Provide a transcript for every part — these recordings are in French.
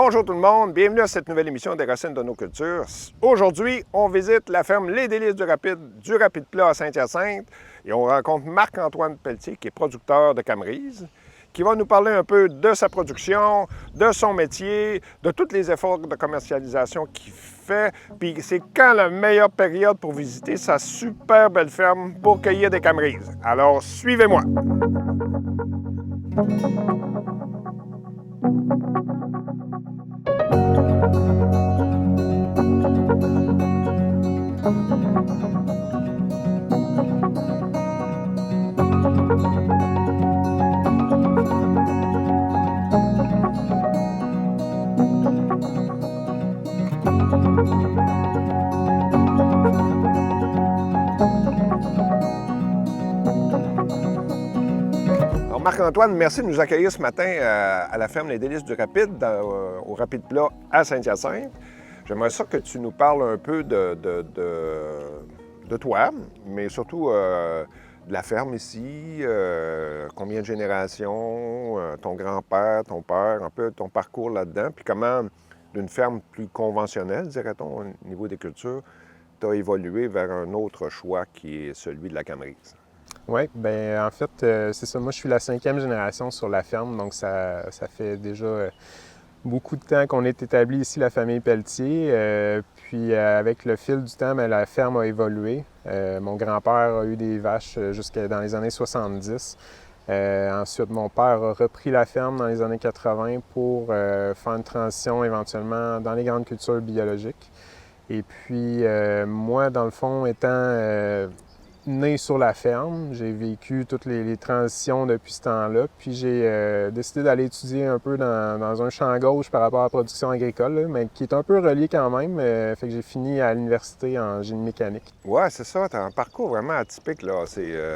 Bonjour tout le monde, bienvenue à cette nouvelle émission des Racines de nos cultures. Aujourd'hui, on visite la ferme Les Délices du Rapide Plat à Saint-Hyacinthe et on rencontre Marc-Antoine Pelletier qui est producteur de Camerise, qui va nous parler un peu de sa production, de son métier, de tous les efforts de commercialisation qu'il fait. Puis c'est quand la meilleure période pour visiter sa super belle ferme pour cueillir des Camerises. Alors, suivez-moi! Alors Marc-Antoine, merci de nous accueillir ce matin à la ferme Les Délices du Rapide, au Rapide Plat à Saint-Hyacinthe. J'aimerais ça que tu nous parles un peu de toi, mais surtout de la ferme ici, combien de générations, ton grand-père, ton père, un peu ton parcours là-dedans, puis comment, d'une ferme plus conventionnelle, dirait-on, au niveau des cultures, tu as évolué vers un autre choix qui est celui de la Camerise. Oui, bien en fait, c'est ça. Moi, je suis la 5e génération sur la ferme, donc ça fait déjà beaucoup de temps qu'on est établi ici, la famille Pelletier. Puis avec le fil du temps, bien, la ferme a évolué. Mon grand-père a eu des vaches jusque dans les années 70. Ensuite, mon père a repris la ferme dans les années 80 pour faire une transition éventuellement dans les grandes cultures biologiques. Et puis, moi, dans le fond, étant né sur la ferme, j'ai vécu toutes les transitions depuis ce temps-là. Puis j'ai décidé d'aller étudier un peu dans un champ gauche par rapport à la production agricole, là, mais qui est un peu relié quand même. Fait que j'ai fini à l'université en génie mécanique. Ouais, c'est ça. Tu as un parcours vraiment atypique, là.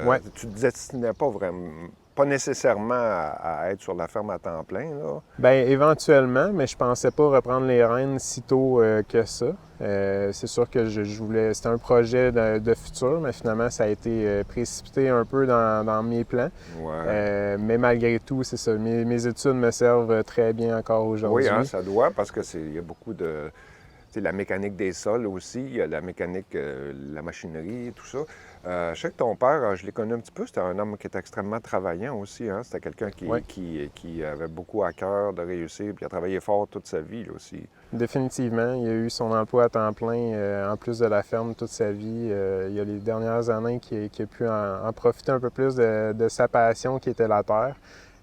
Ouais. Tu ne te destinais pas vraiment, pas nécessairement à être sur la ferme à temps plein, là. Bien, éventuellement, mais je pensais pas reprendre les rênes si tôt que ça. C'est sûr que je voulais... C'était un projet de futur, mais finalement, ça a été précipité un peu dans mes plans. Ouais. Mais malgré tout, c'est ça. Mes études me servent très bien encore aujourd'hui. Oui, hein, ça doit, parce que il y a beaucoup de... Tu sais, la mécanique des sols aussi, il y a la mécanique, la machinerie, tout ça. Je sais que ton père, je l'ai connu un petit peu, c'était un homme qui était extrêmement travaillant aussi, hein? C'était quelqu'un Oui. qui avait beaucoup à cœur de réussir, puis il a travaillé fort toute sa vie, là, aussi. Définitivement. Il a eu son emploi à temps plein en plus de la ferme toute sa vie. Il y a les dernières années qu'il a pu en profiter un peu plus de sa passion qui était la terre.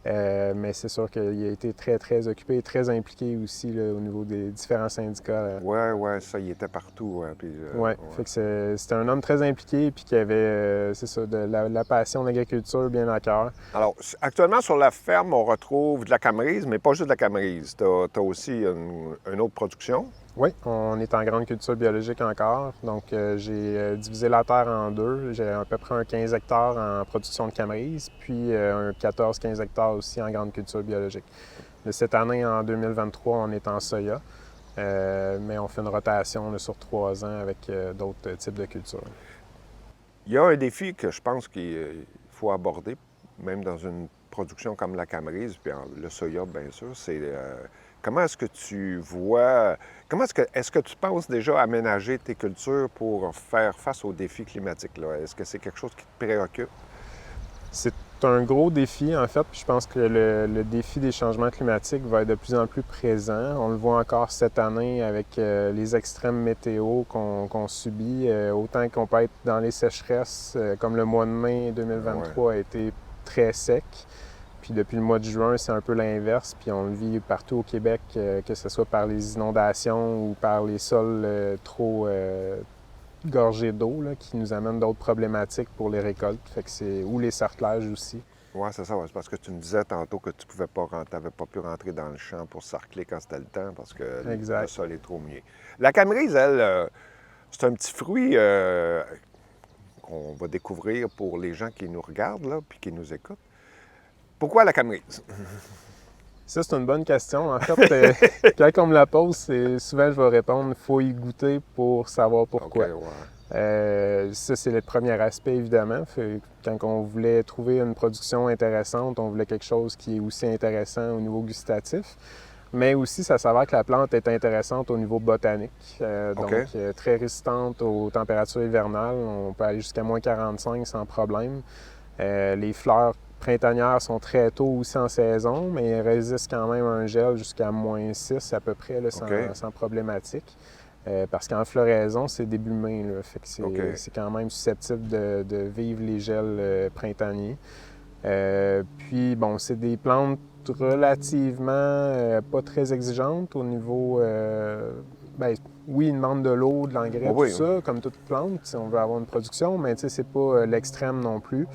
Mais c'est sûr qu'il a été très, très occupé et très impliqué aussi là, au niveau des différents syndicats. Ouais, ça, il était partout. Hein, puis, Ouais. Fait que c'était un homme très impliqué et qui avait, c'est ça, de la passion de l'agriculture bien à cœur. Alors, actuellement, sur la ferme, on retrouve de la camerise, mais pas juste de la camerise. Tu as aussi une autre production. Oui, on est en grande culture biologique encore. Donc, j'ai divisé la terre en deux. J'ai à peu près un 15 hectares en production de camerise, puis un 14-15 hectares aussi en grande culture biologique. Cette année, en 2023, on est en soya, mais on fait une rotation là, sur 3 ans avec d'autres types de cultures. Il y a un défi que je pense qu'il faut aborder, même dans une production comme la camerise, puis le soya, bien sûr, c'est comment est-ce que tu vois, est-ce que tu penses déjà aménager tes cultures pour faire face aux défis climatiques, là? Est-ce que c'est quelque chose qui te préoccupe? C'est un gros défi, en fait. Puis je pense que le défi des changements climatiques va être de plus en plus présent. On le voit encore cette année avec les extrêmes météo qu'on subit. Autant qu'on peut être dans les sécheresses, comme le mois de mai 2023 a été très sec. Puis depuis le mois de juin, c'est un peu l'inverse. Puis on le vit partout au Québec, que ce soit par les inondations ou par les sols trop gorgés d'eau, là, qui nous amènent d'autres problématiques pour les récoltes. Fait que ou les sarclages aussi. Oui, c'est ça. C'est parce que tu me disais tantôt que tu n'avais pas pu rentrer dans le champ pour sarcler quand c'était le temps parce que le sol est trop mouillé. La camerise, elle, c'est un petit fruit qu'on va découvrir pour les gens qui nous regardent là, puis qui nous écoutent. Pourquoi la camerise? Ça, c'est une bonne question. En fait, quand on me la pose, souvent je vais répondre il faut y goûter pour savoir pourquoi. Okay, ouais. Ça, c'est le premier aspect, évidemment. Quand on voulait trouver une production intéressante, on voulait quelque chose qui est aussi intéressant au niveau gustatif. Mais aussi, ça s'avère que la plante est intéressante au niveau botanique. Donc, très résistante aux températures hivernales. On peut aller jusqu'à moins 45 sans problème. Les fleurs printanières sont très tôt aussi en saison, mais elles résistent quand même à un gel jusqu'à moins 6 à peu près, là, sans problématique. Parce qu'en floraison, c'est début mai, là, fait que c'est quand même susceptible de vivre les gels printaniers. Puis, bon, c'est des plantes relativement pas très exigeantes au niveau... oui, ils demandent de l'eau, de l'engrais, tout ça, comme toute plante, si on veut avoir une production, mais c'est pas l'extrême non plus.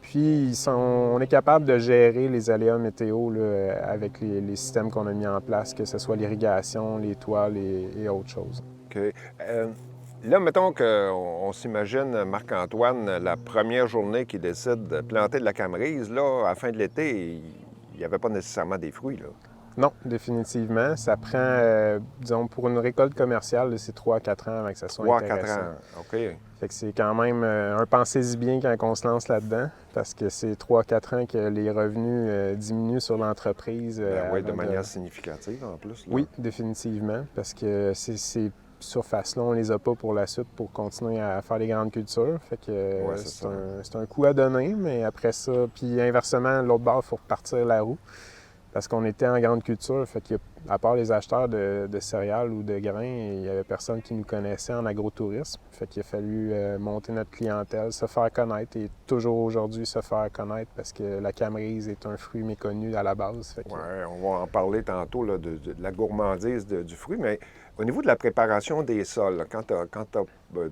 Puis, on est capable de gérer les aléas météo là, avec les systèmes qu'on a mis en place, que ce soit l'irrigation, les toiles et autres choses. OK. Là, mettons qu'on s'imagine Marc-Antoine, la première journée qu'il décide de planter de la camerise, là, à la fin de l'été, il n'y avait pas nécessairement des fruits, là. Non, définitivement. Ça prend, disons, pour une récolte commerciale, c'est 3 à 4 ans avant que ça soit intéressant. 3 à 4 ans, OK. Fait que c'est quand même un pensez-y bien quand on se lance là-dedans, parce que c'est 3 à 4 ans que les revenus diminuent sur l'entreprise. Oui, de manière significative en plus. Là. Oui, définitivement, parce que ces surfaces-là, on les a pas pour la suite pour continuer à faire les grandes cultures. Fait que c'est un coup à donner, mais après ça, puis inversement, l'autre bord, il faut repartir la roue. Parce qu'on était en grande culture, fait qu'à part les acheteurs de céréales ou de grains, il n'y avait personne qui nous connaissait en agrotourisme. Fait qu'il a fallu monter notre clientèle, se faire connaître et toujours aujourd'hui se faire connaître parce que la camerise est un fruit méconnu à la base. Oui, on va en parler tantôt là, de la gourmandise du fruit, mais au niveau de la préparation des sols, là, quand tu as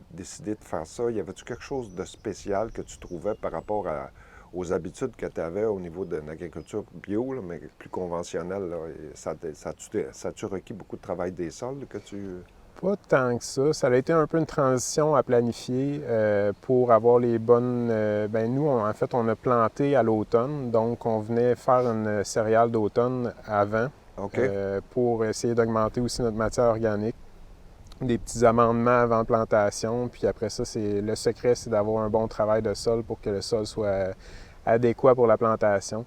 décidé de faire ça, y avait-tu quelque chose de spécial que tu trouvais par rapport aux habitudes que tu avais au niveau de l'agriculture bio, là, mais plus conventionnelle? Là, ça a-tu requis beaucoup de travail des sols que tu... Pas tant que ça. Ça a été un peu une transition à planifier pour avoir les bonnes... nous, en fait, on a planté à l'automne, donc on venait faire une céréale d'automne avant pour essayer d'augmenter aussi notre matière organique. Des petits amendements avant plantation, puis après ça, le secret, c'est d'avoir un bon travail de sol pour que le sol soit adéquat pour la plantation.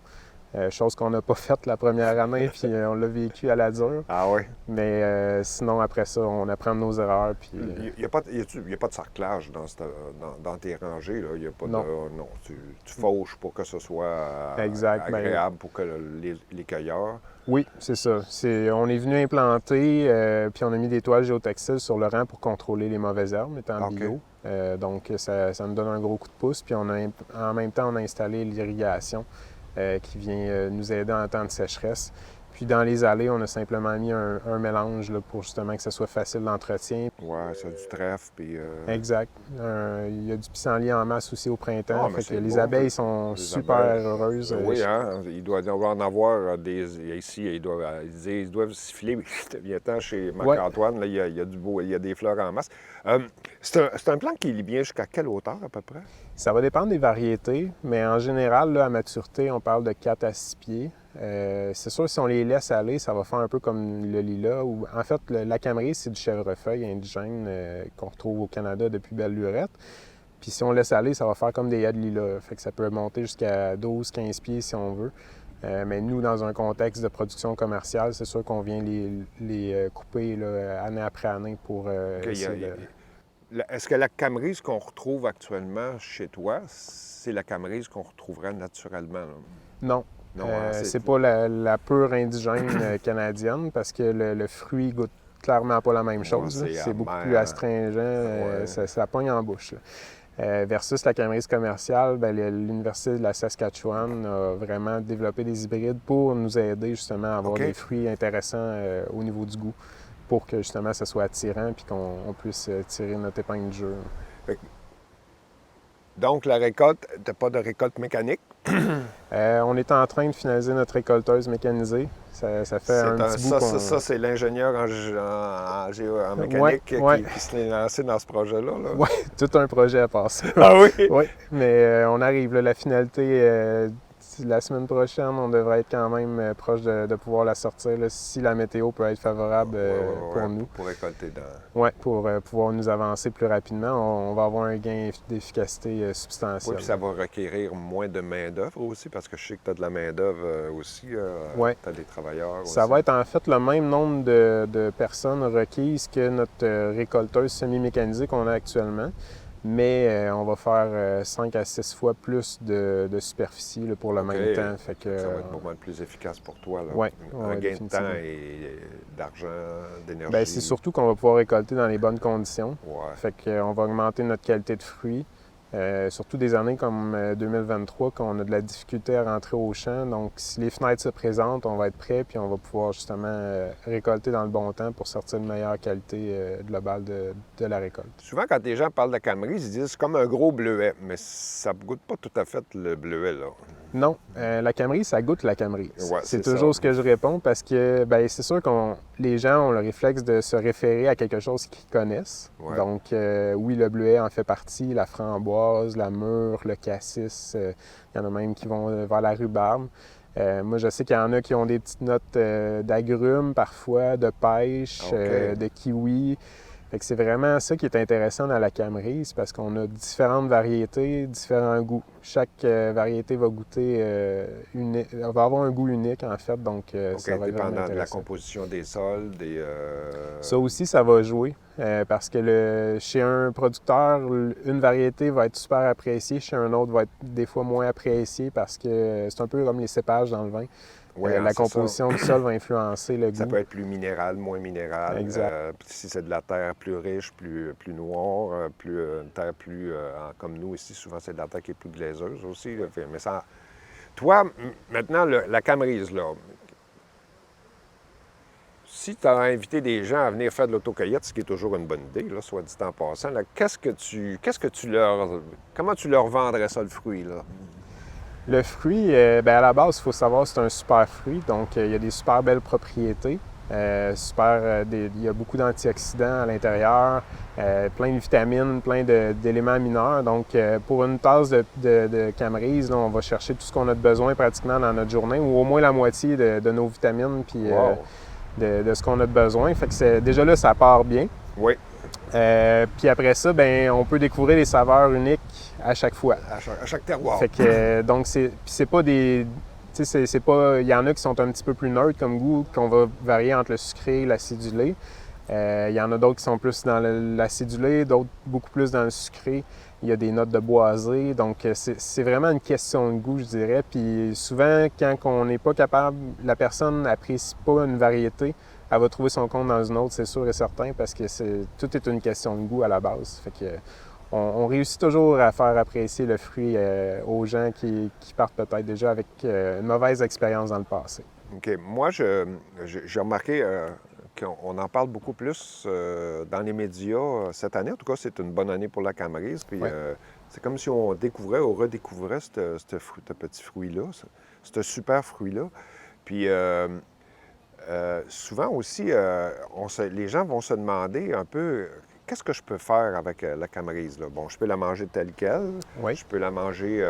Chose qu'on n'a pas faite la première année, puis on l'a vécu à la dure. Ah oui? Mais sinon, après ça, on apprend de nos erreurs. Puis, il n'y a pas de sarclage dans tes rangées, là? Il y a pas non. Non, tu fauches pour que ce soit agréable pour que les cueilleurs. Oui, c'est ça. On est venu implanter, puis on a mis des toiles géotextiles sur le rang pour contrôler les mauvaises herbes, étant bio. Donc, ça nous donne un gros coup de pouce. Puis en même temps, on a installé l'irrigation qui vient nous aider en temps de sécheresse. Puis dans les allées, on a simplement mis un mélange là, pour justement que ce soit facile d'entretien. Oui, c'est du trèfle. Puis, Exact. Il y a du pissenlit en masse aussi au printemps. Fait que les abeilles sont super heureuses. Oui, hein? Il doit y en avoir des... Ici, ils doivent siffler. Viens temps chez Marc-Antoine, là, il y a du beau, il y a des fleurs en masse. C'est un plant qui lit bien jusqu'à quelle hauteur à peu près? Ça va dépendre des variétés, mais en général, là, à maturité, on parle de 4 à 6 pieds. C'est sûr, si on les laisse aller, ça va faire un peu comme le lilas. En fait, la camerise, c'est du chèvrefeuille indigène qu'on retrouve au Canada depuis belle lurette. Puis si on laisse aller, ça va faire comme des haies de lilas. Fait que ça peut monter jusqu'à 12-15 pieds si on veut. Mais nous, dans un contexte de production commerciale, c'est sûr qu'on vient les couper là, année après année pour Est-ce que la camerise qu'on retrouve actuellement chez toi, c'est la camerise qu'on retrouverait naturellement? Là? Non. C'est pas la pure indigène canadienne parce que le fruit goûte clairement pas la même chose. C'est beaucoup plus astringent, ça pogne en bouche. Versus la camerise commerciale, l'Université de la Saskatchewan a vraiment développé des hybrides pour nous aider justement à avoir des fruits intéressants au niveau du goût pour que justement ça soit attirant et qu'on puisse tirer notre épingle du jeu. Donc, la récolte, tu n'as pas de récolte mécanique? On est en train de finaliser notre récolteuse mécanisée. Ça fait un petit bout Ça, c'est l'ingénieur en mécanique qui s'est lancé dans ce projet-là. Là. Oui, tout un projet à passer. Ah oui? Oui, mais on arrive. Là, la finalité, la semaine prochaine, on devrait être quand même proche de pouvoir la sortir là, si la météo peut être favorable pour nous. Pour récolter dans... Oui, pour pouvoir nous avancer plus rapidement, on va avoir un gain d'efficacité substantiel. Oui, puis ça va requérir moins de main-d'œuvre aussi, parce que je sais que tu as de la main-d'œuvre aussi. Oui. Tu as des travailleurs Ça aussi. va être en fait le même nombre de personnes requises que notre récolteuse semi-mécanisée qu'on a actuellement. Mais on va faire 5 à 6 fois plus de superficie là, pour le même temps. Fait que, ça va être beaucoup plus efficace pour toi. Oui, un gain de temps et d'argent, d'énergie. Bien, c'est surtout qu'on va pouvoir récolter dans les bonnes conditions. Ouais. Fait qu'on va augmenter notre qualité de fruits. Surtout des années comme 2023, qu'on a de la difficulté à rentrer au champ. Donc, si les fenêtres se présentent, on va être prêt, puis on va pouvoir justement récolter dans le bon temps pour sortir une meilleure qualité globale de la récolte. Souvent, quand les gens parlent de Camerise, ils disent c'est comme un gros bleuet, mais ça ne goûte pas tout à fait le bleuet, là. Non, la Camerise, ça goûte la Camerise. Ouais, c'est toujours ce que je réponds parce que ben, c'est sûr que les gens ont le réflexe de se référer à quelque chose qu'ils connaissent. Ouais. Donc, oui, le bleuet en fait partie, la framboise, la mûre, le cassis. Il y en a même qui vont vers la rhubarbe. Moi, je sais qu'il y en a qui ont des petites notes d'agrumes parfois, de pêche, de kiwi. Fait que c'est vraiment ça qui est intéressant dans la Camerise parce qu'on a différentes variétés, différents goûts. Chaque variété va goûter va avoir un goût unique en fait, donc ça va être vraiment intéressant. Dépendant de la composition des sols, Ça aussi, ça va jouer parce que chez un producteur, une variété va être super appréciée, chez un autre va être des fois moins appréciée parce que c'est un peu comme les cépages dans le vin. Ouais, la composition du sol va influencer le goût. Ça peut être plus minéral, moins minéral. Exact. Si c'est de la terre plus riche, plus noire, une terre plus... comme nous ici, souvent c'est de la terre qui est plus glaiseuse aussi. Là. Mais ça... Toi, maintenant, la Camerise, là, si tu as invité des gens à venir faire de l'autocueillette, ce qui est toujours une bonne idée, là, soit dit en passant, là, comment tu leur vendrais ça, le fruit, là? Le fruit, bien, à la base, il faut savoir que c'est un super fruit, donc il y a des super belles propriétés. Il y a beaucoup d'antioxydants à l'intérieur, plein de vitamines, plein d'éléments mineurs. Donc, pour une tasse de Camerise, là, on va chercher tout ce qu'on a de besoin pratiquement dans notre journée, ou au moins la moitié de nos vitamines, puis de ce qu'on a de besoin. Fait que déjà là, ça part bien. Oui. Puis après ça, bien, on peut découvrir des saveurs uniques à chaque fois. À chaque terroir. Fait que, donc, c'est pas des... Tu sais, c'est pas... Il y en a qui sont un petit peu plus neutres comme goût, qu'on va varier entre le sucré et l'acidulé. Il y en a d'autres qui sont plus dans l'acidulé, d'autres beaucoup plus dans le sucré. Il y a des notes de boisé. Donc, c'est vraiment une question de goût, je dirais. Puis souvent, quand on n'est pas capable, la personne n'apprécie pas une variété, elle va trouver son compte dans une autre, c'est sûr et certain, parce que tout est une question de goût à la base. Fait que on réussit toujours à faire apprécier le fruit aux gens qui partent peut-être déjà avec une mauvaise expérience dans le passé. OK. Moi, j'ai remarqué qu'on en parle beaucoup plus dans les médias cette année. En tout cas, c'est une bonne année pour la Camerise. Puis c'est comme si on découvrait ou redécouvrait ce petit fruit-là, ce super fruit-là. Puis souvent aussi, les gens vont se demander un peu qu'est-ce que je peux faire avec la Camerise, là? Bon, je peux la manger telle qu'elle. Oui. Je peux la manger...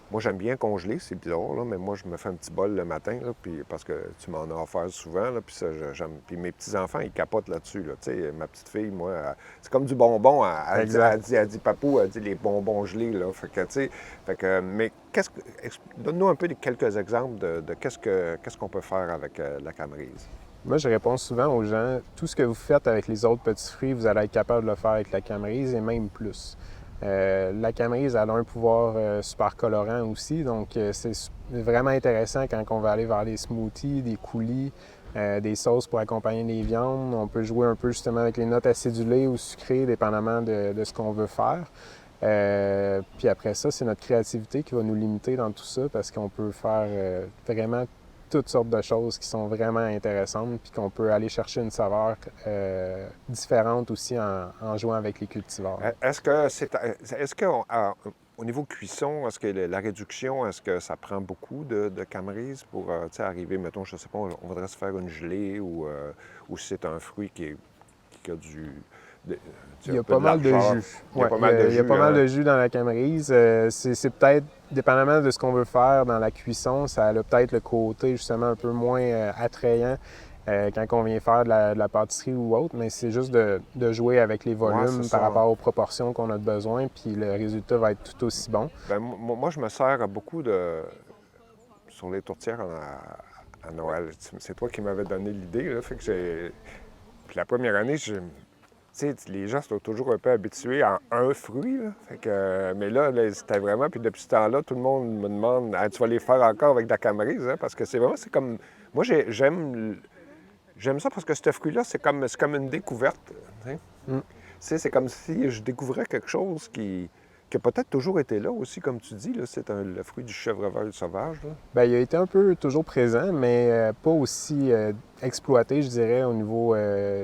moi, j'aime bien congeler, c'est bizarre, là, mais moi, je me fais un petit bol le matin, là, puis, parce que tu m'en as offert souvent, là, puis ça, j'aime. Puis mes petits-enfants, ils capotent là-dessus. Là. Tu sais, ma petite fille, moi, c'est comme du bonbon. Elle dit, papou, elle dit les bonbons gelés. Là. Fait que, tu sais, mais donne-nous un peu quelques exemples de qu'est-ce qu'on peut faire avec la Camerise. Moi, je réponds souvent aux gens, tout ce que vous faites avec les autres petits fruits, vous allez être capable de le faire avec la Camerise et même plus. La Camerise, elle a un pouvoir super colorant aussi, donc c'est vraiment intéressant quand on va aller vers des smoothies, des coulis, des sauces pour accompagner les viandes. On peut jouer un peu justement avec les notes acidulées ou sucrées, dépendamment de ce qu'on veut faire. Puis après ça, c'est notre créativité qui va nous limiter dans tout ça parce qu'on peut faire vraiment toutes sortes de choses qui sont vraiment intéressantes puis qu'on peut aller chercher une saveur différente aussi en jouant avec les cultivars. Est-ce que au niveau cuisson, est-ce que la réduction, est-ce que ça prend beaucoup de Camerise pour arriver, mettons, je ne sais pas, on voudrait se faire une gelée ou si c'est un fruit qui a Il y a pas mal de jus. Il y a pas mal de jus. Il y a pas mal de jus dans la camerise. C'est peut-être, dépendamment de ce qu'on veut faire dans la cuisson, ça a peut-être le côté justement un peu moins attrayant quand on vient faire de la pâtisserie ou autre, mais c'est juste de jouer avec les volumes par rapport aux proportions qu'on a de besoin, puis le résultat va être tout aussi bon. Bien, moi, je me sers beaucoup sur les tourtières à Noël. C'est toi qui m'avais donné l'idée, là, fait que j'ai... Puis la première année, tu sais, les gens sont toujours un peu habitués à un fruit, là. Fait que, mais là, c'était vraiment... Puis depuis ce temps-là, tout le monde me demande « tu vas les faire encore avec de la camerise? Hein? » Parce que c'est comme... Moi, j'aime ça parce que ce fruit-là, c'est comme une découverte. C'est comme si je découvrais quelque chose qui a peut-être toujours été là aussi, comme tu dis. C'est le fruit du chèvrefeuille sauvage. Là. Bien, il a été un peu toujours présent, mais pas aussi exploité, je dirais, au niveau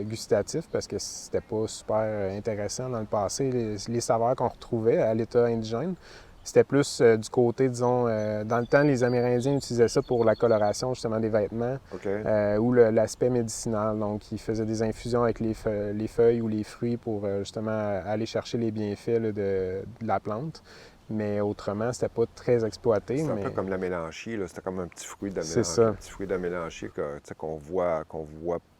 gustatif, parce que c'était pas super intéressant dans le passé, les saveurs qu'on retrouvait à l'état indigène. C'était plus du côté, disons, dans le temps, les Amérindiens utilisaient ça pour la coloration, justement, des vêtements ou l'aspect médicinal. Donc, ils faisaient des infusions avec les feuilles ou les fruits pour, justement, aller chercher les bienfaits là, de la plante. Mais autrement, c'était pas très exploité. C'est un peu comme la mélanchie, c'était comme un petit fruit de mélanchie. C'est ça. Un petit fruit de mélanchie qu'on voit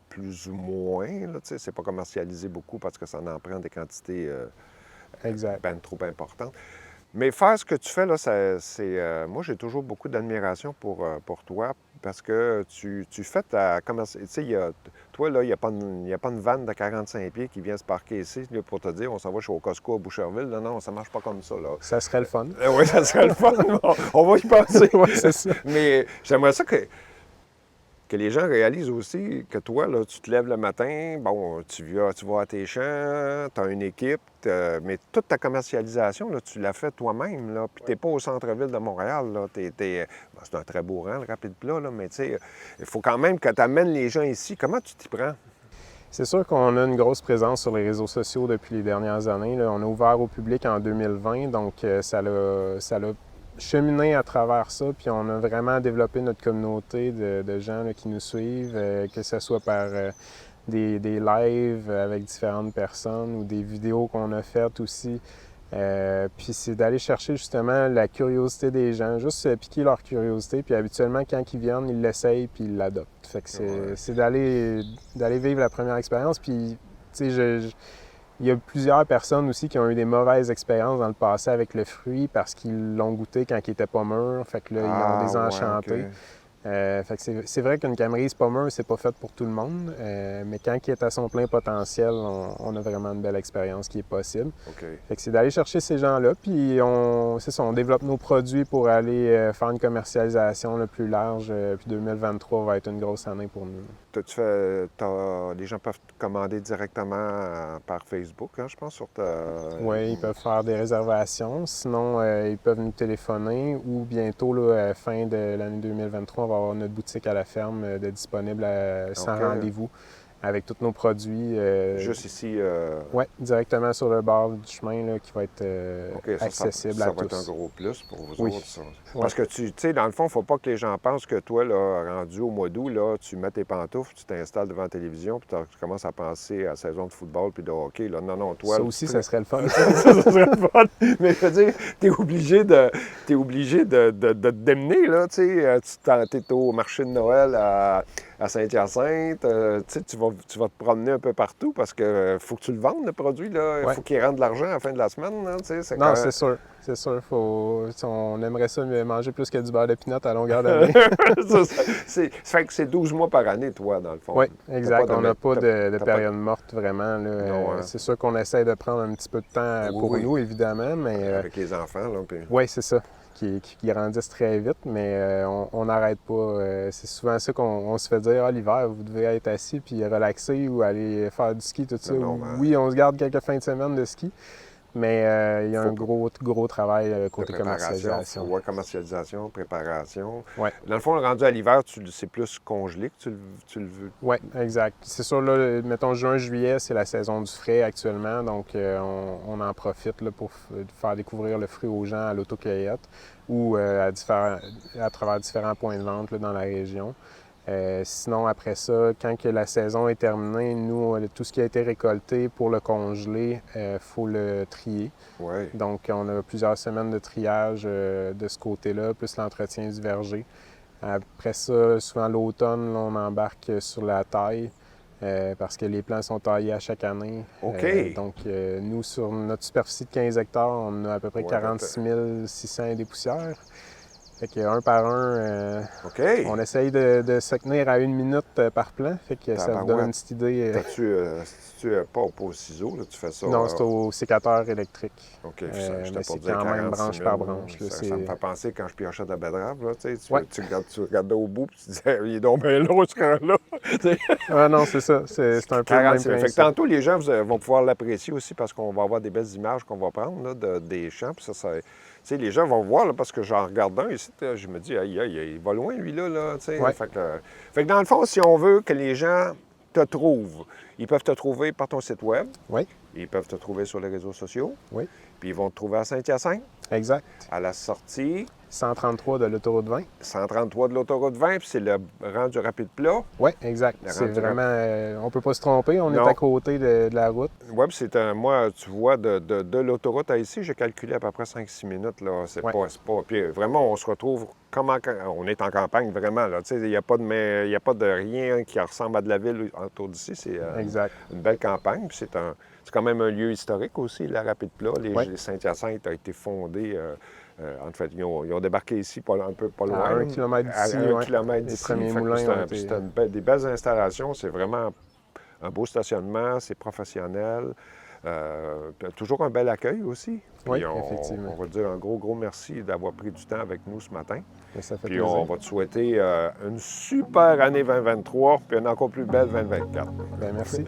plus ou moins. C'est pas commercialisé beaucoup parce que ça en prend des quantités ben trop importantes. Mais faire ce que tu fais, là, moi, j'ai toujours beaucoup d'admiration pour toi parce que tu fais ta commercialisation. Tu sais, toi, là, il n'y a pas une vanne de 45 pieds qui vient se parquer ici là, pour te dire on s'en va chez au Costco à Boucherville. Non, non, ça marche pas comme ça. Là. Ça serait le fun. Oui, ça serait le fun. On va y penser. Oui, c'est ça. Mais j'aimerais ça que les gens réalisent aussi que toi, là, tu te lèves le matin, bon, tu vas à tes champs, tu as une équipe, mais toute ta commercialisation, là, tu l'as fait toi-même, là, puis tu n'es pas au centre-ville de Montréal, là, c'est un très beau rang, le Rapide Plat, là, mais tu sais, il faut quand même que tu amènes les gens ici. Comment tu t'y prends? C'est sûr qu'on a une grosse présence sur les réseaux sociaux depuis les dernières années. Là. On a ouvert au public en 2020, donc ça l'a cheminer à travers ça, puis on a vraiment développé notre communauté de gens là, qui nous suivent, que ce soit par des lives avec différentes personnes ou des vidéos qu'on a faites aussi. Puis c'est d'aller chercher justement la curiosité des gens, juste piquer leur curiosité, puis habituellement, quand ils viennent, ils l'essayent puis ils l'adoptent. Fait que c'est d'aller vivre la première expérience, puis tu sais, il y a plusieurs personnes aussi qui ont eu des mauvaises expériences dans le passé avec le fruit parce qu'ils l'ont goûté quand il n'était pas mûr. Fait que là, ils l'ont désenchanté. Ouais, okay. Fait que c'est vrai qu'une camerise pas mûre, c'est pas fait pour tout le monde. Mais quand il est à son plein potentiel, on a vraiment une belle expérience qui est possible. Okay. Fait que c'est d'aller chercher ces gens-là, puis on développe nos produits pour aller faire une commercialisation le plus large. Puis 2023 va être une grosse année pour nous. Les gens peuvent commander directement par Facebook, hein, je pense, sur ta... Oui, ils peuvent faire des réservations. Sinon, ils peuvent nous téléphoner ou bientôt, là, fin de l'année 2023, on va avoir notre boutique à la ferme disponible sans rendez-vous avec tous nos produits. Juste ici? Oui, directement sur le bord du chemin là, qui va être accessible à tous. Ça va être un gros plus pour vous autres, ça. Ouais. Parce que, tu sais, dans le fond, il ne faut pas que les gens pensent que toi, là, rendu au mois d'août, là, tu mets tes pantoufles, tu t'installes devant la télévision, puis tu commences à penser à la saison de football puis de hockey. Là. Non, toi... Ça aussi, ça serait le fun. ça serait le fun. Mais je veux dire, tu es obligé de te démener, là, tu sais. Tu es au marché de Noël à Saint-Hyacinthe, tu vas te promener un peu partout parce que faut que tu le vendes, le produit. Il faut qu'il rentre de l'argent à la fin de la semaine. Là, non, c'est sûr. C'est sûr. On aimerait ça manger plus que du beurre de pinot à longueur d'année. Ça fait que c'est 12 mois par année, toi, dans le fond. Oui, exact. On n'a pas de période morte, vraiment. Là. Non, hein? C'est sûr qu'on essaie de prendre un petit peu de temps pour nous, évidemment. Mais, avec les enfants. Là, puis... Oui, c'est ça. Qui grandissent très vite, mais on n'arrête pas. C'est souvent ça qu'on se fait dire, l'hiver, vous devez être assis puis relaxer ou aller faire du ski, tout ça. Oui, on se garde quelques fins de semaine de ski, mais il y a un gros travail côté commercialisation. Oui, commercialisation, préparation. Ouais. Dans le fond, rendu à l'hiver, c'est plus congelé que tu le veux. Oui, exact. C'est sûr, là, mettons juin, juillet, c'est la saison du frais actuellement, donc on en profite là, pour faire découvrir le fruit aux gens à l'autocueillette ou à travers différents points de vente là, dans la région. Sinon, après ça, quand que la saison est terminée, nous, tout ce qui a été récolté pour le congeler, il faut le trier. Oui. Donc, on a plusieurs semaines de triage de ce côté-là, plus l'entretien du verger. Après ça, souvent l'automne, là, on embarque sur la taille parce que les plants sont taillés à chaque année. OK. Donc, nous, sur notre superficie de 15 hectares, on a à peu près 46 600 et des poussières. Fait qu'un par un, OK. on essaye de se tenir à 1 minute par plan. Fait que ça vous donne une petite idée. T'as-tu pas au ciseau, là, tu fais ça? Non, c'est au sécateur électrique. OK, Mais c'est quand même branche par branche. Là, ça me fait penser quand je piochais de la betterave, là, tu sais, Ouais. tu regardes au bout puis tu disais, il est donc bien long ce camp-là. Ah non, c'est ça. C'est un peu le même principe. Fait que tantôt, les gens vont pouvoir l'apprécier aussi parce qu'on va avoir des belles images qu'on va prendre là, des champs. Puis ça, tu sais, les gens vont voir là, parce que j'en regarde un ici, là, je me dis, aïe, il va loin, lui, là. Tu sais. Ouais. Fait que dans le fond, si on veut que les gens te trouvent, ils peuvent te trouver par ton site web. Oui. Ils peuvent te trouver sur les réseaux sociaux. Oui. Puis ils vont te trouver à Saint-Hyacinthe. Exact. À la sortie 133 de l'autoroute 20. 133 de l'autoroute 20, puis c'est le rang du rapide plat. Oui, exact. C'est vraiment... on peut pas se tromper, on est à côté de la route. Oui, puis moi, tu vois, de l'autoroute à ici, j'ai calculé à peu près 5-6 minutes, là. C'est pas... Puis vraiment, on se retrouve comme on est en campagne, vraiment, là. Tu sais, il n'y a pas de rien qui ressemble à de la ville autour d'ici. C'est une belle campagne, puis c'est quand même un lieu historique aussi, la rapide plat. Les Saint-Hyacinthe a été fondé... en fait, ils ont débarqué ici un peu pas loin. À 1 kilomètre d'ici. À 1 kilomètre d'ici. Les premiers moulins c'était des belles installations. C'est vraiment un beau stationnement. C'est professionnel. Toujours un bel accueil aussi. Oui, Puis effectivement. on va te dire un gros merci d'avoir pris du temps avec nous ce matin. Ça fait Puis plaisir. on va te souhaiter une super année 2023 puis une encore plus belle 2024. Bien, merci.